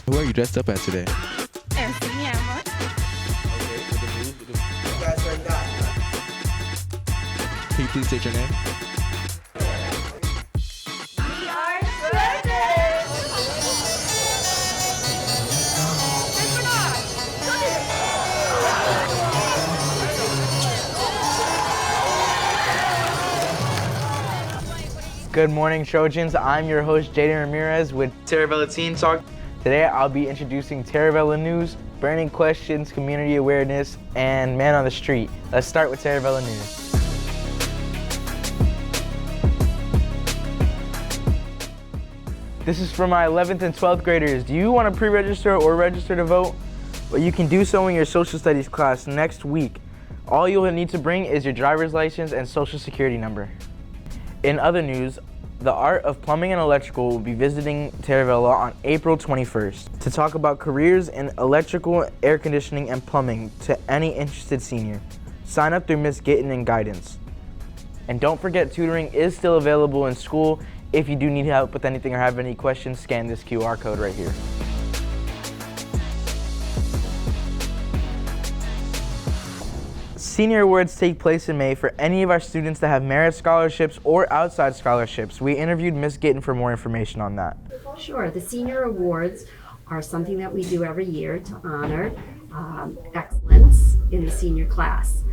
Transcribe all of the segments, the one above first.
Who are you dressed up as today? Enseñamos. Can you please state your name? We are Shredded! Good morning, Trojans. I'm your host, Jaden Ramirez with Taravella Teen Talk. Today, I'll be introducing Taravella news, burning questions, community awareness, and man on the street. Let's start with Taravella news. This is for my 11th and 12th graders. Do you want to pre-register or register to vote? Well, you can do so in your social studies class next week. All you'll need to bring is your driver's license and social security number. In other news, the Art of Plumbing and Electrical will be visiting Taravella on April 21st to talk about careers in electrical, air conditioning, and plumbing to any interested senior. Sign up through Miss Gitten and Guidance. And don't forget, tutoring is still available in school. If you do need help with anything or have any questions, scan this QR code right here. Senior awards take place in May for any of our students that have merit scholarships or outside scholarships. We interviewed Ms. Gitten for more information on that. Sure. The senior awards are something that we do every year to honor excellence in the senior class.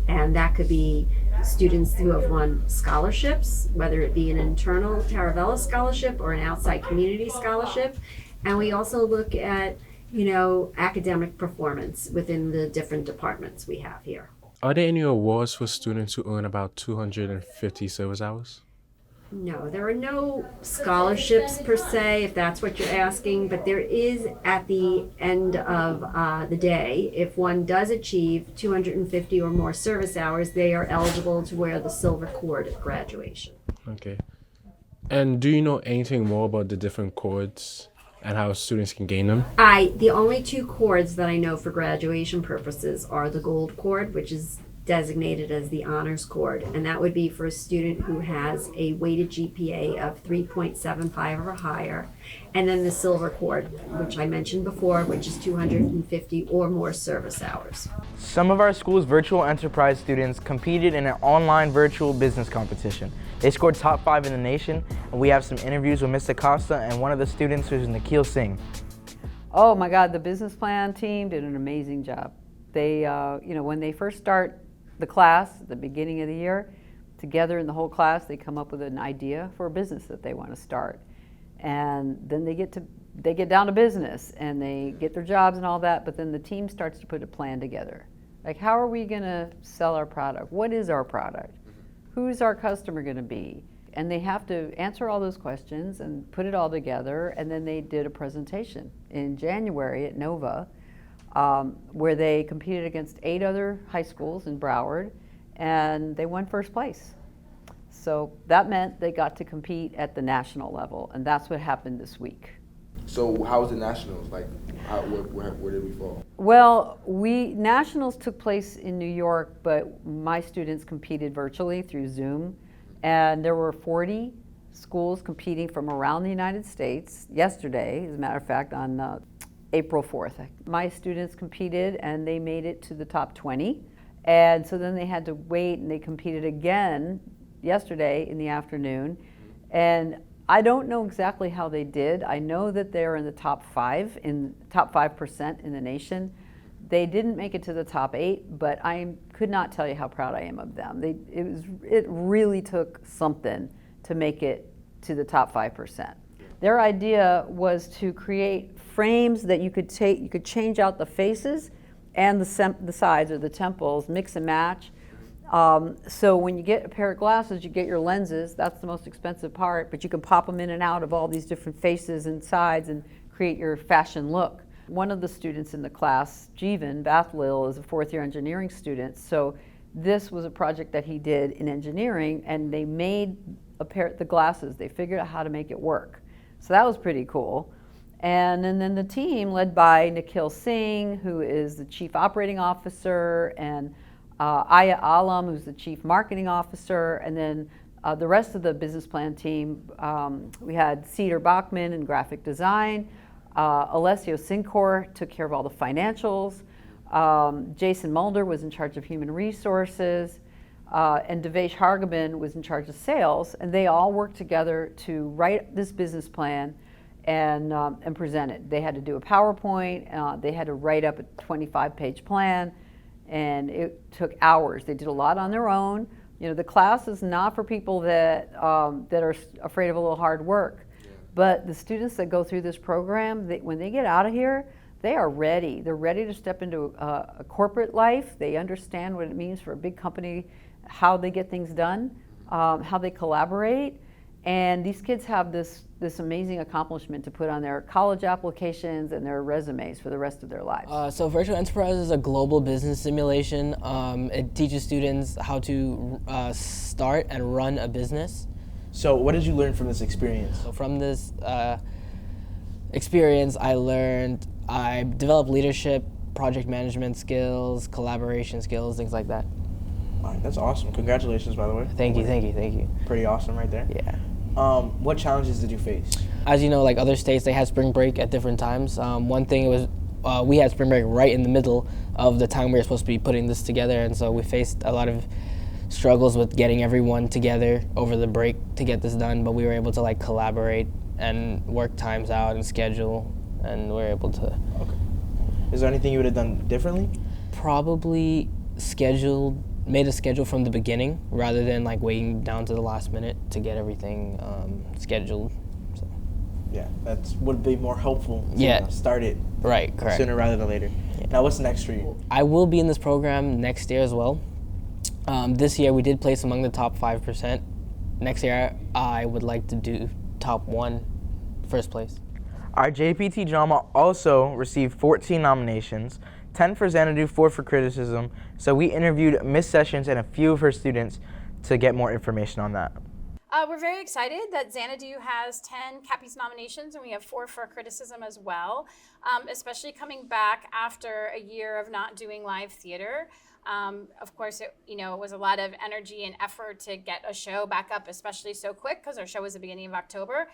And that could be students who have won scholarships, whether it be an internal Taravella scholarship or an outside community scholarship. And we also look at, academic performance within the different departments we have here. Are there any awards for students who earn about 250 service hours? No, there are no scholarships per se, if that's what you're asking, but there is at the end of the day, if one does achieve 250 or more service hours, they are eligible to wear the silver cord at graduation. Okay. And do you know anything more about the different cords and how students can gain them? The only two cords that I know for graduation purposes are the gold cord, which is designated as the honors cord, and that would be for a student who has a weighted GPA of 3.75 or higher, and then the silver cord, which I mentioned before, which is 250 or more service hours. Some of our school's virtual enterprise students competed in an online virtual business competition. They scored top 5 in the nation, and we have some interviews with Ms. Acosta and one of the students, who's Nikhil Singh. Oh my God, the business plan team did an amazing job. They, when they first start the class at the beginning of the year, together in the whole class, they come up with an idea for a business that they want to start. And then they get down to business and they get their jobs and all that, but then the team starts to put a plan together. Like, how are we gonna sell our product? What is our product? Who's our customer gonna be? And they have to answer all those questions and put it all together, and then they did a presentation in January at Nova, where they competed against 8 other high schools in Broward, and they won first place. So that meant they got to compete at the national level, and that's what happened this week. So how was the nationals? Like, where did we fall? Well, nationals took place in New York, but my students competed virtually through Zoom, and there were 40 schools competing from around the United States yesterday, as a matter of fact, on April 4th. My students competed and they made it to the top 20. And so then they had to wait and they competed again yesterday in the afternoon. And I don't know exactly how they did. I know that they're in the top 5% in the nation. They didn't make it to the top 8, but I could not tell you how proud I am of them. It really took something to make it to the top 5%. Their idea was to create frames that you could change out the faces and the sides or the temples, mix and match. So when you get a pair of glasses, you get your lenses. That's the most expensive part, but you can pop them in and out of all these different faces and sides and create your fashion look. One of the students in the class, Jeevan Bathlil, is a 4th-year engineering student. So this was a project that he did in engineering, and they made the glasses. They figured out how to make it work. So that was pretty cool. And then the team, led by Nikhil Singh, who is the Chief Operating Officer, and Aya Alam, who's the Chief Marketing Officer, and then the rest of the business plan team, we had Cedar Bachman in graphic design, Alessio Sincor took care of all the financials. Jason Mulder was in charge of human resources. And Devesh Hargaman was in charge of sales. And they all worked together to write this business plan and present it. They had to do a PowerPoint. They had to write up a 25-page plan. And it took hours. They did a lot on their own. You know, the class is not for people that are afraid of a little hard work. But the students that go through this program, when they get out of here, they are ready. They're ready to step into a corporate life. They understand what it means for a big company, how they get things done, how they collaborate. And these kids have this amazing accomplishment to put on their college applications and their resumes for the rest of their lives. So Virtual Enterprise is a global business simulation. It teaches students how to start and run a business. So what did you learn from this experience? So from this experience, I developed leadership, project management skills, collaboration skills, things like that. All right, that's awesome. Congratulations, by the way. Thank you. Pretty awesome right there. Yeah. What challenges did you face? As you know, like other states, they had spring break at different times. One thing was we had spring break right in the middle of the time we were supposed to be putting this together, and so we faced a lot of struggles with getting everyone together over the break to get this done, but we were able to like collaborate and work times out and schedule, and we were able to. Okay. Is there anything you would have done differently? Probably made a schedule from the beginning rather than like waiting down to the last minute to get everything scheduled. So. Yeah, that would be more helpful to start it correct. sooner rather than later. Yeah. Now, what's next for you? I will be in this program next year as well. This year we did place among the top 5%. Next year I would like to do top 1, first place. Our JPT drama also received 14 nominations, 10 for Xanadu, 4 for criticism. So we interviewed Miss Sessions and a few of her students to get more information on that. We're very excited that Xanadu has 10 Cappies nominations, and we have 4 for criticism as well, especially coming back after a year of not doing live theater. Of course, it was a lot of energy and effort to get a show back up, especially so quick, because our show was the beginning of October.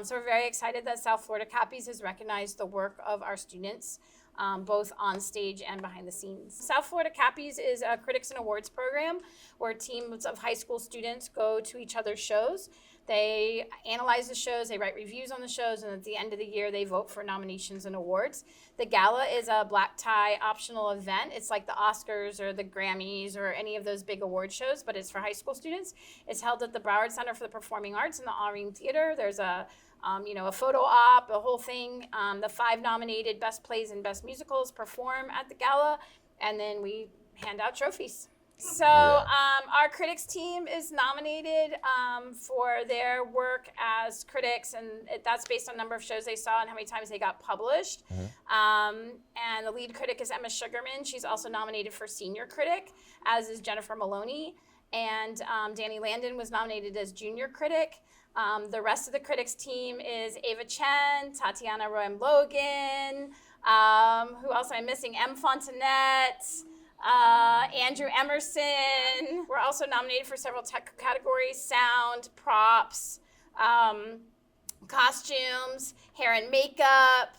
So we're very excited that South Florida Cappies has recognized the work of our students, both on stage and behind the scenes. South Florida Cappies is a critics and awards program where teams of high school students go to each other's shows. They analyze the shows, they write reviews on the shows, and at the end of the year, they vote for nominations and awards. The gala is a black tie optional event. It's like the Oscars or the Grammys or any of those big award shows, but it's for high school students. It's held at the Broward Center for the Performing Arts in the All-Ream Theater. There's a photo op, a whole thing. The 5 nominated best plays and best musicals perform at the gala, and then we hand out trophies. So our critics team is nominated for their work as critics, and that's based on number of shows they saw and how many times they got published. And the lead critic is Emma Sugarman. She's also nominated for senior critic, as is Jennifer Maloney. And Danny Landon was nominated as junior critic. The rest of the critics team is Ava Chen, Tatiana Roem-Logan, who else am I missing? M. Fontanette, Andrew Emerson. We're also nominated for several tech categories: sound, props, costumes, hair and makeup.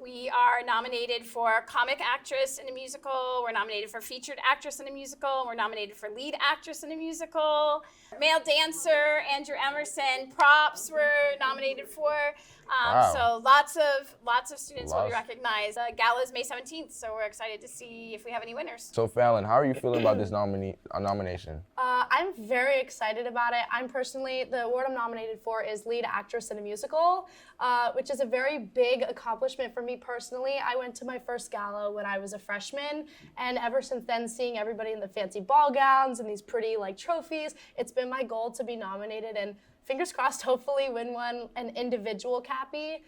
We are nominated for comic actress in a musical. We're nominated for featured actress in a musical. We're nominated for lead actress in a musical. Male dancer, Andrew Emerson. Props we're nominated for. So lots of students will be recognized. The gala is May 17th, so we're excited to see if we have any winners. So Fallon, how are you feeling about this nomination? I'm very excited about it. The award I'm nominated for is lead actress in a musical, which is a very big accomplishment for me personally. I went to my first gala when I was a freshman, and ever since then, seeing everybody in the fancy ball gowns and these pretty trophies, it's been my goal to be nominated and fingers crossed, hopefully win an individual Cappy.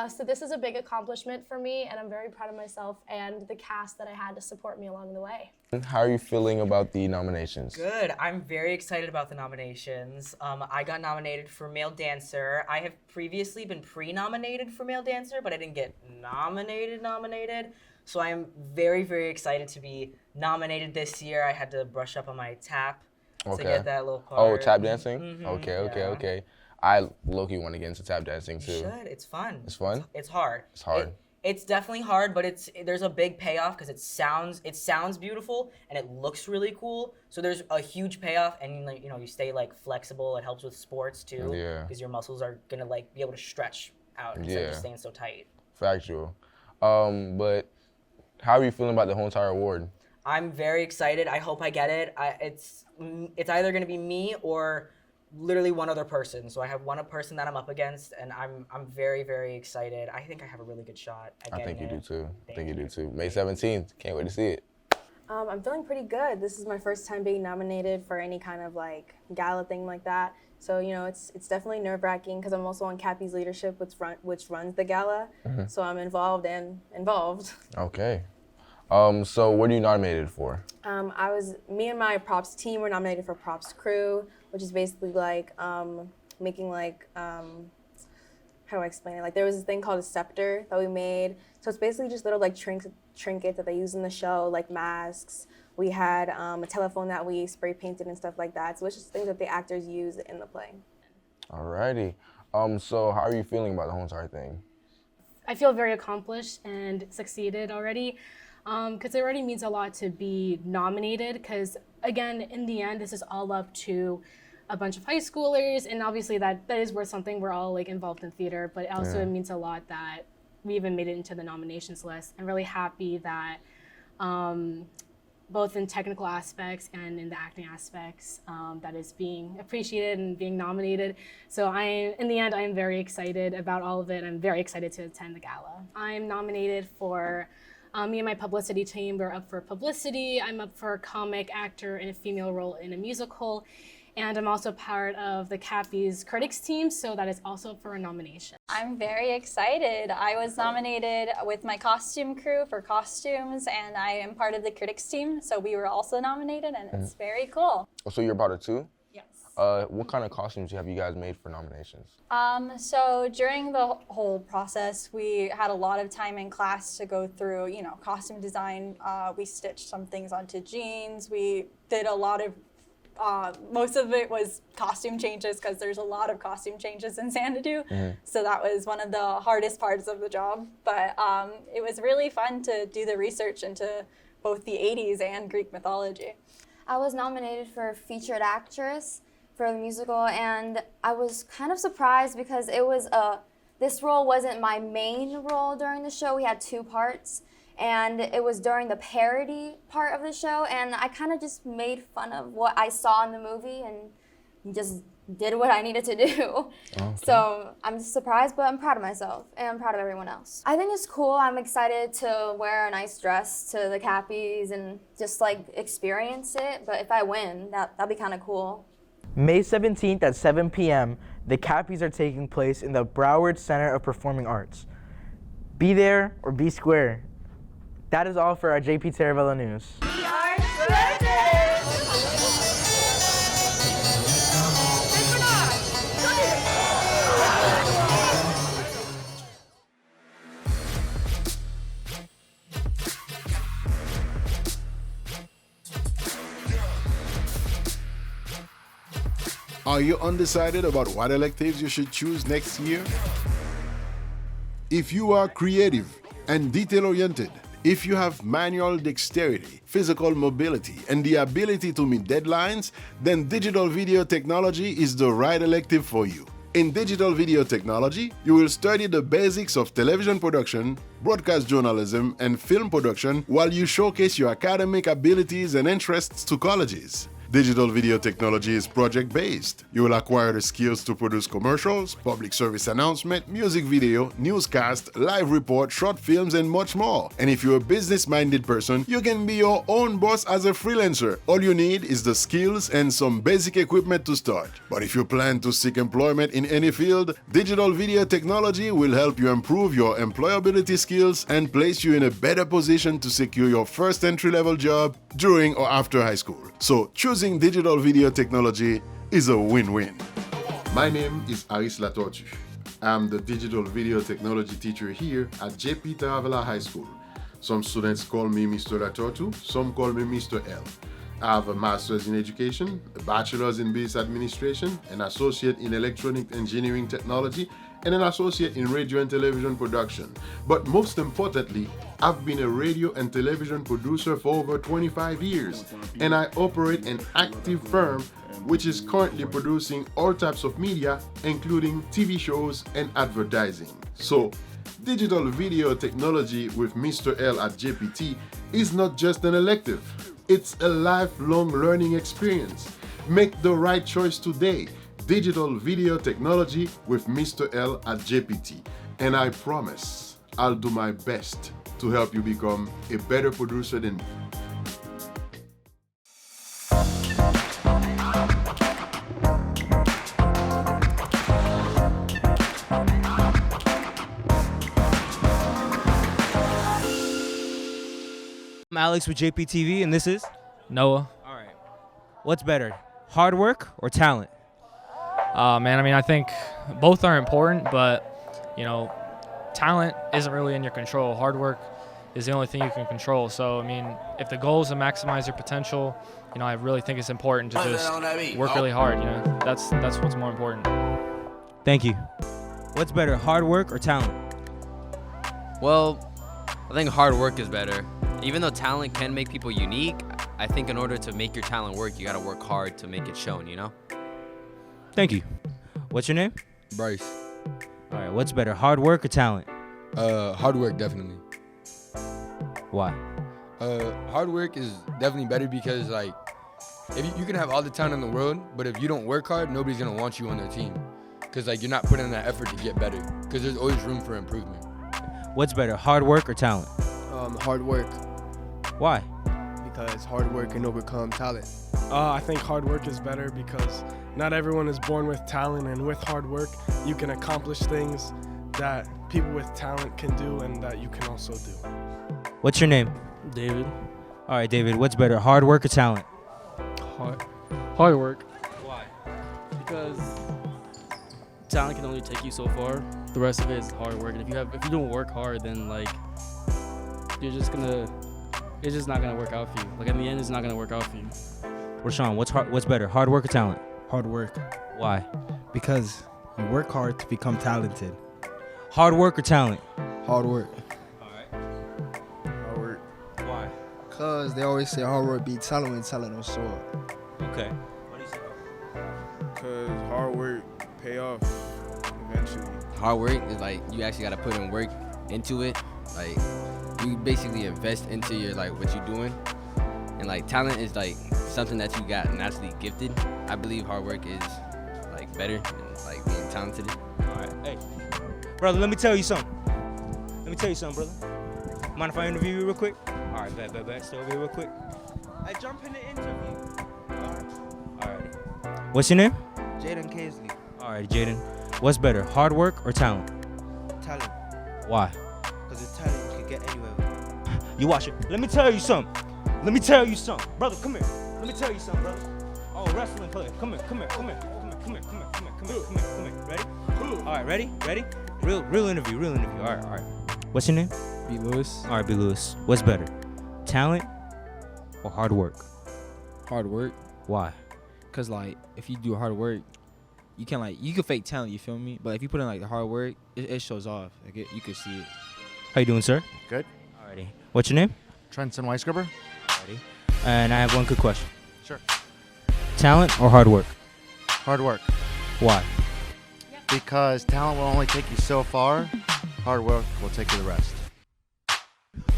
So this is a big accomplishment for me, and I'm very proud of myself and the cast that I had to support me along the way. How are you feeling about the nominations? Good. I'm very excited about the nominations. I got nominated for Male Dancer. I have previously been pre-nominated for Male Dancer, but I didn't get nominated. So I am very, very excited to be nominated this year. I had to brush up on my tap. To get that little part. Oh, tap dancing? Mm-hmm. Okay. I low-key want to get into tap dancing You too. should. It's fun. It's fun? It's hard. It's hard. It's definitely hard, but there's a big payoff because it sounds beautiful and it looks really cool. So there's a huge payoff, and like, you stay like flexible. It helps with sports too. Yeah. Because your muscles are gonna like be able to stretch out instead of just staying so tight. Factual. But how are you feeling about the whole entire award? I'm very excited. I hope I get it. It's either gonna be me or literally one other person. So I have one person that I'm up against, and I'm very, very excited. I think I have a really good shot at getting it. I think you do too. I think you do too. May 17th. Can't wait to see it. I'm feeling pretty good. This is my first time being nominated for any kind of like gala thing like that. So, it's definitely nerve-wracking because I'm also on Cappy's leadership, which runs the gala. So I'm involved. Okay. So what are you nominated for? Me and my props team were nominated for props crew, which is basically like making like, how do I explain it? Like there was this thing called a scepter that we made. So it's basically just little like trinkets that they use in the show, like masks. We had a telephone that we spray painted and stuff like that. So it's just things that the actors use in the play. Alrighty. So how are you feeling about the whole entire thing? I feel very accomplished and succeeded already. Because it already means a lot to be nominated, because again, in the end, this is all up to a bunch of high schoolers, and obviously that is worth something. We're all like involved in theater, but also it means a lot that we even made it into the nominations list. I'm really happy that both in technical aspects and in the acting aspects, that is being appreciated and being nominated. So in the end, I am very excited about all of it. I'm very excited to attend the gala. I'm nominated for me and my publicity team. We're up for publicity. I'm up for a comic actor in a female role in a musical. And I'm also part of the Cappy's critics team, so that is also for a nomination. I'm very excited. I was nominated with my costume crew for costumes, and I am part of the critics team, so we were also nominated, and it's very cool. So you're part of two? Yes. What kind of costumes have you guys made for nominations? So during the whole process, we had a lot of time in class to go through, costume design. We stitched some things onto jeans. We did a lot of most of it was costume changes because there's a lot of costume changes in Xanadu. So that was one of the hardest parts of the job. But it was really fun to do the research into both the 80s and Greek mythology. I was nominated for featured actress for the musical, and I was kind of surprised because it was this role wasn't my main role during the show. We had two parts. And it was during the parody part of the show, and I kind of just made fun of what I saw in the movie and just did what I needed to do. Okay. So I'm just surprised, but I'm proud of myself, and I'm proud of everyone else. I think it's cool. I'm excited to wear a nice dress to the Cappies and just like experience it, but if I win, that'd be kind of cool. May 17th at 7 p.m., the Cappies are taking place in the Broward Center of Performing Arts. Be there or be square. That is all for our JP Taravella News. We are shredded! Are you undecided about what electives you should choose next year? If you are creative and detail-oriented, if you have manual dexterity, physical mobility, and the ability to meet deadlines, then digital video technology is the right elective for you. In digital video technology, you will study the basics of television production, broadcast journalism, and film production while you showcase your academic abilities and interests to colleges. Digital video technology is project-based. You will acquire the skills to produce commercials, public service announcement, music video, newscast, live report, short films, and much more. And if you're a business-minded person, you can be your own boss as a freelancer. All you need is the skills and some basic equipment to start. But if you plan to seek employment in any field, digital video technology will help you improve your employability skills and place you in a better position to secure your first entry-level job during or after high school. So choosing digital video technology is a win-win. My name is Aris Latortu. I'm the digital video technology teacher here at JP Taravella High School. Some students call me Mr. Latortu, some call me Mr. L. I have a master's in education, a bachelor's in business administration, an associate in electronic engineering technology, and an associate in radio and television production. But most importantly, I've been a radio and television producer for over 25 years, and I operate an active firm which is currently producing all types of media, including TV shows and advertising. So, digital video technology with Mr. L at JPT is not just an elective. It's a lifelong learning experience. Make the right choice today. Digital video technology with Mr. L at JPT. And I promise I'll do my best to help you become a better producer than me. I'm Alex with JPTV, and this is Noah. All right. What's better, hard work or talent? Man, I mean, I think both are important, but, you know, talent isn't really in your control. Hard work is the only thing you can control. So, I mean, if the goal is to maximize your potential, you know, I really think it's important to just work really hard, you know. That's what's more important. Thank you. What's better, hard work or talent? Well, I think hard work is better. Even though talent can make people unique, I think in order to make your talent work, you gotta work hard to make it shown, you know? Thank you. What's your name? Bryce. All right, what's better, hard work or talent? Hard work, definitely. Why? Hard work is definitely better because, like, if you can have all the talent in the world, but if you don't work hard, nobody's gonna want you on their team. Because, like, you're not putting in that effort to get better. Because there's always room for improvement. What's better, hard work or talent? Hard work. Why? Because hard work can overcome talent. I think hard work is better because not everyone is born with talent, and with hard work, you can accomplish things that people with talent can do and that you can also do. What's your name? David. All right, David, what's better, hard work or talent? Hard work. Why? Because talent can only take you so far. The rest of it is hard work. And if you don't work hard, then like it's just not gonna work out for you. Like in the end, it's not gonna work out for you. Rashawn, what's better, hard work or talent? Hard work. Why? Because you work hard to become talented. Hard work or talent? Hard work. Hard work. Why? Because they always say hard work beats talent when talent don't show up. Okay. What do you say? Because hard work pay off eventually. Hard work is like, you actually gotta put in work into it. Like, you basically invest into your, like, what you're doing. And like, talent is like something that you got naturally gifted. I believe hard work is like better than like being talented. All right. Hey, brother, let me tell you something. Brother. Mind if I interview you real quick? All right, bet. Stay over here real quick. I jump in the interview. All right. What's your name? Jaden Casely. All right, Jaden. What's better, hard work or talent? Talent. Why? Because with talent, you can get anywhere. You watch it. Let me tell you something. Brother, come here. Let me tell you something, brother. Oh, wrestling player. Come here. Ready? All right, ready? Real interview. All right. What's your name? B. Lewis. All right, B. Lewis. What's better, talent or hard work? Hard work. Why? Cause like if you do hard work, you can fake talent. You feel me? But if you put in like the hard work, it shows off. Like you can see it. How you doing, sir? Good. Alrighty. What's your name? Trenton Weissgerber. Alrighty. And I have one quick question. Sure. Talent or hard work? Hard work. Why? Because talent will only take you so far. Hard work will take you the rest.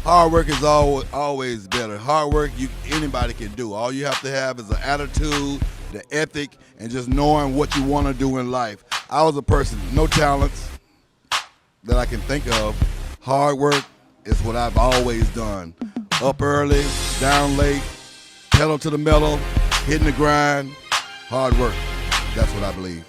Hard work is always better. Hard work, anybody can do. All you have to have is an attitude, the ethic, and just knowing what you want to do in life. I was a person, no talents that I can think of. Hard work is what I've always done. Up early, down late, pedal to the metal, hitting the grind. Hard work. That's what I believe.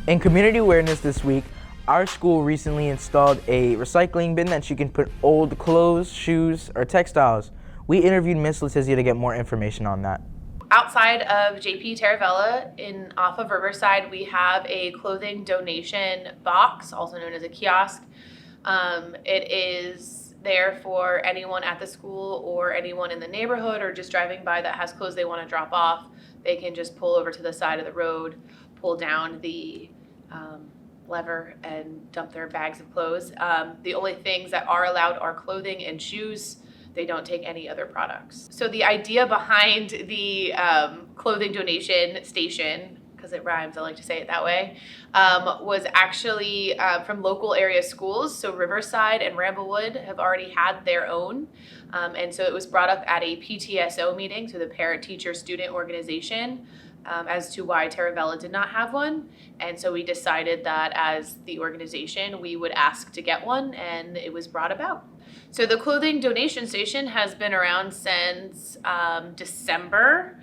In community awareness this week, our school recently installed a recycling bin that you can put old clothes, shoes, or textiles. We interviewed Miss Letizia to get more information on that. Outside of JP Taravella off of Riverside, we have a clothing donation box, also known as a kiosk. It is there for anyone at the school or anyone in the neighborhood or just driving by that has clothes they want to drop off. They can just pull over to the side of the road, pull down the lever and dump their bags of clothes. The only things that are allowed are clothing and shoes. They don't take any other products. So the idea behind the clothing donation station, because it rhymes, I like to say it that way, was actually from local area schools. So Riverside and Ramblewood have already had their own. And so it was brought up at a PTSO meeting, so the Parent Teacher Student Organization, as to why Taravella did not have one. And so we decided that as the organization, we would ask to get one, and it was brought about. So the clothing donation station has been around since December.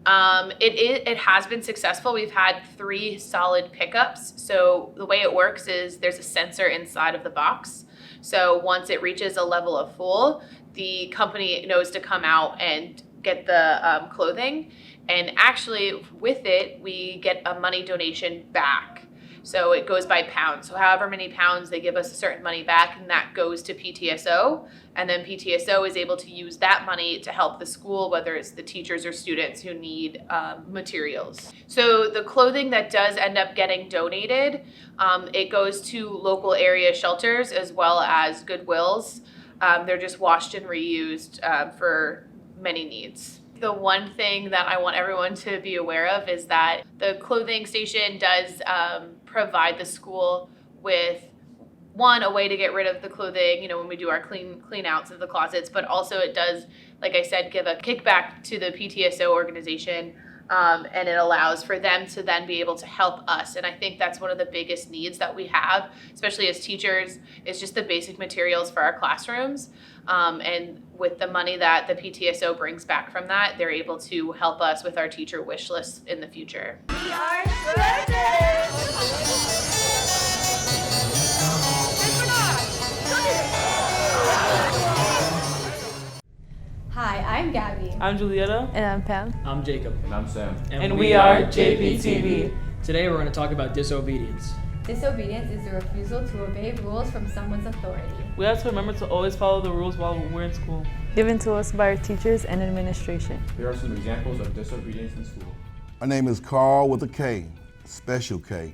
It has been successful. We've had 3 solid pickups. So the way it works is there's a sensor inside of the box. So once it reaches a level of full, the company knows to come out and get the clothing. And actually with it, we get a money donation back. So it goes by pounds. So however many pounds, they give us a certain money back, and that goes to PTSO. And then PTSO is able to use that money to help the school, whether it's the teachers or students who need materials. So the clothing that does end up getting donated, it goes to local area shelters as well as Goodwills. They're just washed and reused for many needs. The one thing that I want everyone to be aware of is that the clothing station does provide the school with, one, a way to get rid of the clothing, you know, when we do our clean outs of the closets, but also it does, like I said, give a kickback to the PTSO organization, and it allows for them to then be able to help us. And I think that's one of the biggest needs that we have, especially as teachers, is just the basic materials for our classrooms. And with the money that the PTSO brings back from that, they're able to help us with our teacher wish list in the future. We are shredded! Hi, I'm Gabby. I'm Julietta. And I'm Pam. I'm Jacob. And I'm Sam. And we are JPTV. Today we're going to talk about disobedience. Disobedience is the refusal to obey rules from someone's authority. We have to remember to always follow the rules while we're in school. Given to us by our teachers and administration. Here are some examples of disobedience in school. My name is Carl with a K, special K.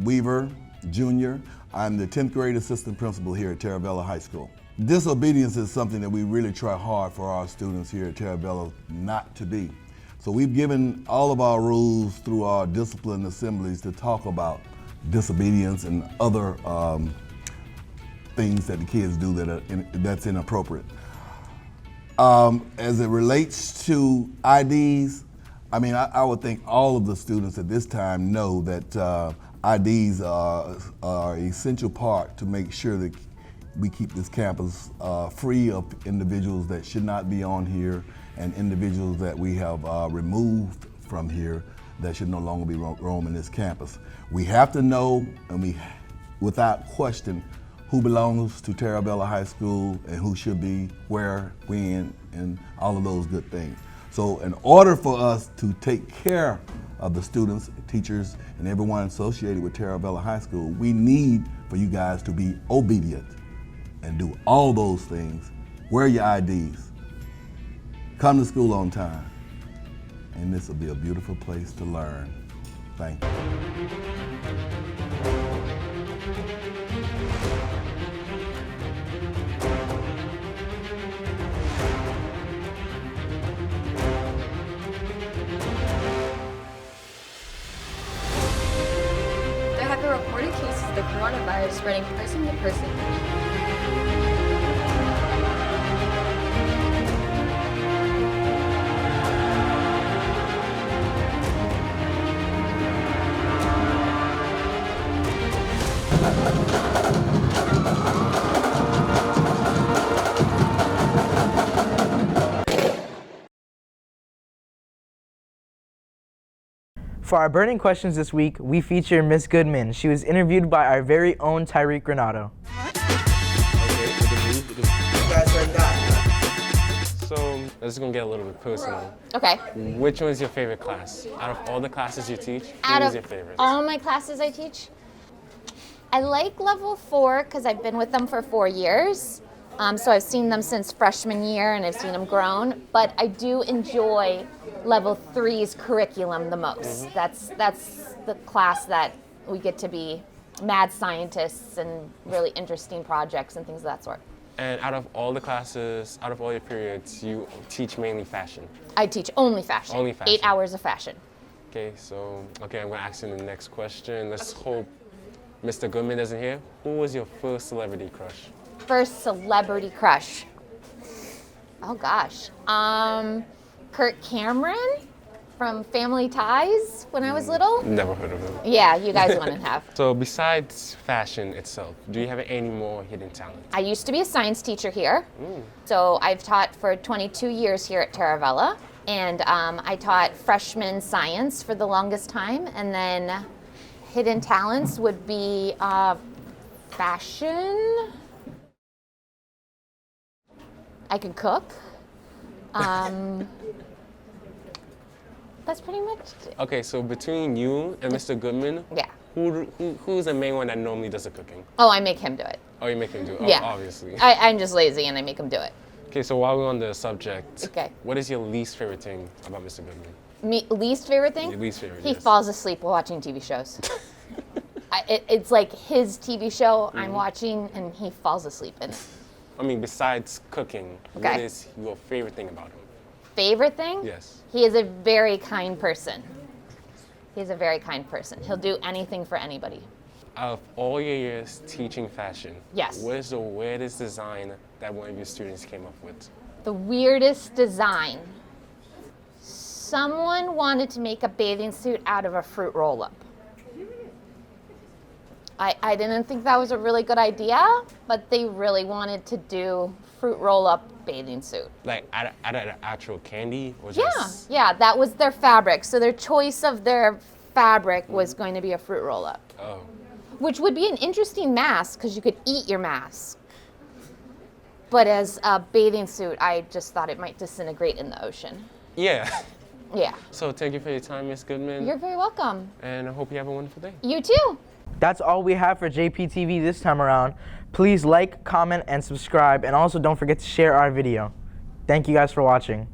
Weaver, Jr. I'm the 10th grade assistant principal here at Taravella High School. Disobedience is something that we really try hard for our students here at Taravella not to be. So we've given all of our rules through our discipline assemblies to talk about disobedience and other things that the kids do that's inappropriate. As it relates to IDs, I mean, I would think all of the students at this time know that IDs are an essential part to make sure that we keep this campus free of individuals that should not be on here and individuals that we have removed from here that should no longer be roaming this campus. We have to know, and without question, who belongs to Taravella High School and who should be where, when, and all of those good things. So in order for us to take care of the students, teachers, and everyone associated with Taravella High School, we need for you guys to be obedient and do all those things. Wear your IDs. Come to school on time. And this will be a beautiful place to learn. Thank you. There have been reported cases of the coronavirus spreading person to person. For our burning questions this week, we feature Miss Goodman. She was interviewed by our very own Tyreek Granado. So this is gonna get a little bit personal. Okay. Which one is your favorite class? Out of all the classes you teach, Out which of is your favorite? all my classes I teach, I like level 4 because I've been with them for 4 years. So I've seen them since freshman year and I've seen them grown, but I do enjoy level 3's curriculum the most. That's the class that we get to be mad scientists and really interesting projects and things of that sort. And out of all the classes, out of all your periods, you teach mainly fashion? I teach only fashion. Only fashion. 8 hours of fashion. Okay, so, I'm going to ask you the next question. Let's hope Mr. Goodman isn't here. Who was your first celebrity crush? First celebrity crush. Oh gosh. Kurt Cameron from Family Ties when I was little. Never heard of him. Yeah, you guys wouldn't have. So besides fashion itself, do you have any more hidden talent? I used to be a science teacher here. So I've taught for 22 years here at Taravella. And I taught freshman science for the longest time. And then hidden talents would be fashion. I can cook. That's pretty much it. Okay, so between you and Mr. Goodman, yeah, who's the main one that normally does the cooking? Oh, I make him do it. Oh, you make him do it? Yeah. Oh, obviously. I'm just lazy and I make him do it. Okay, so while we're on the subject, okay, what is your least favorite thing about Mr. Goodman? Least favorite thing? Your least favorite, He yes. falls asleep while watching TV shows. It's like his TV show I'm watching and he falls asleep in it. I mean, besides cooking, what is your favorite thing about him? Favorite thing? Yes. He is a very kind person. He's a very kind person. He'll do anything for anybody. Out of all your years teaching fashion, yes, what is the weirdest design that one of your students came up with? The weirdest design? Someone wanted to make a bathing suit out of a fruit roll-up. I didn't think that was a really good idea, but they really wanted to do fruit roll-up bathing suit. Like out of actual candy or Yeah, just? yeah, that was their fabric. So their choice of their fabric was going to be a fruit roll-up. Oh. Which would be an interesting mask because you could eat your mask. But as a bathing suit, I just thought it might disintegrate in the ocean. Yeah. Yeah. So thank you for your time, Miss Goodman. You're very welcome. And I hope you have a wonderful day. You too. That's all we have for JPTV this time around. Please like, comment, and subscribe, and also don't forget to share our video. Thank you guys for watching.